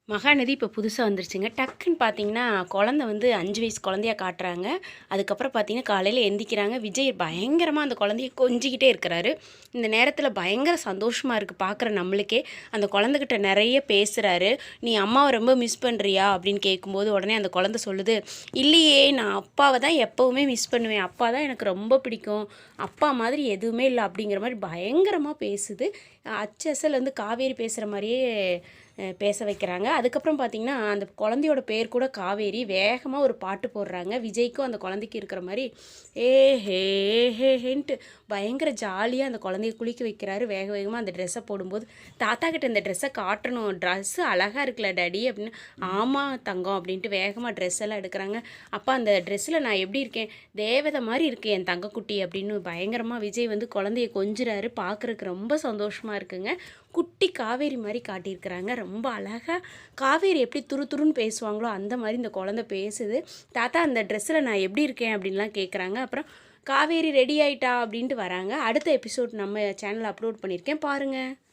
மகாநதி இப்போ புதுசாக வந்துருச்சுங்க. டக்குன்னு பார்த்தீங்கன்னா, குழந்த வந்து 5 வயசு குழந்தையா காட்டுறாங்க. அதுக்கப்புறம் பார்த்தீங்கன்னா, காலையில எந்திக்கிறாங்க. விஜய் பயங்கரமா அந்த குழந்தைய கொஞ்சிக்கிட்டே இருக்கிறாரு. இந்த நேரத்தில பயங்கர சந்தோஷமா இருக்கு பார்க்குற நம்மளுக்கே. அந்த குழந்தைகிட்ட நெறைய பேசுறாரு. "நீ அம்மாவ ரொம்ப மிஸ் பண்றியா?" அப்படின்னு கேட்கும்போது, உடனே அந்த குழந்தை சொல்லுது, "இல்லையே, நான் அப்பாவ தான் எப்பவுமே மிஸ் பண்ணுவேன். அப்பா தான் எனக்கு ரொம்ப பிடிக்கும். அப்பா மாதிரி எதுவுமே இல்ல." அப்படிங்கிற மாரி பயங்கரமா பேசுது. அச்சசல் வந்து காவேரி பேசுகிற மாரியே பேச வைக்கிறாங்க. அதுக்கப்புறம் பார்த்தீங்கன்னா, அந்த குழந்தையோட பேர் கூட காவேரி. வேகமா ஒரு பாட்டு போடுறாங்க. விஜய்க்கும் அந்த குழந்தைக்கு இருக்கிற மாரி, ஏ ஹே ஹே ஹேன்ட்டு பயங்கர ஜாலியா அந்த குழந்தைய குளிக்க வைக்கிறாரு. வேக வேகமா அந்த ட்ரெஸ்ஸை போடும்போது, "தாத்தா கிட்ட இந்த ட்ரெஸ்ஸை காட்டணும். ட்ரெஸ்ஸு அழகா இருக்குல்ல டாடி" அப்படின்னு. "ஆமா தங்கம்" அப்படின்ட்டு வேகமா ட்ரெஸ் எல்லாம் எடுக்குறாங்க. "அப்பா அந்த ட்ரெஸ்ஸில் நான் எப்படி இருக்கேன்? தேவதை மாரி இருக்கு என் தங்கக்குட்டி" அப்படின்னு பயங்கரமா விஜய் வந்து குழந்தைய கொஞ்சுறாரு. பார்க்குறக்கு ரொம்ப சந்தோஷமா இருக்குங்க. குட்டி காவேரி மாரி காட்டியிருக்கிறாங்க. ரொம்ப அழகா காவேரி எப்படி துருதுருன்னு பேசுவாங்களோ, அந்த மாரி இந்த குழந்தை பேசுது. "தாத்தா அந்த ட்ரெஸ்ஸில நான் எப்படி இருக்கேன்?" அப்படின்லாம் கேட்குறாங்க. அப்புறம் "காவேரி ரெடி ஆயிட்டா" அப்படின்ட்டு வராங்க. அடுத்த எபிசோட் நம்ம சேனல்ல அப்லோட் பண்ணியிருக்கேன் பாருங்க.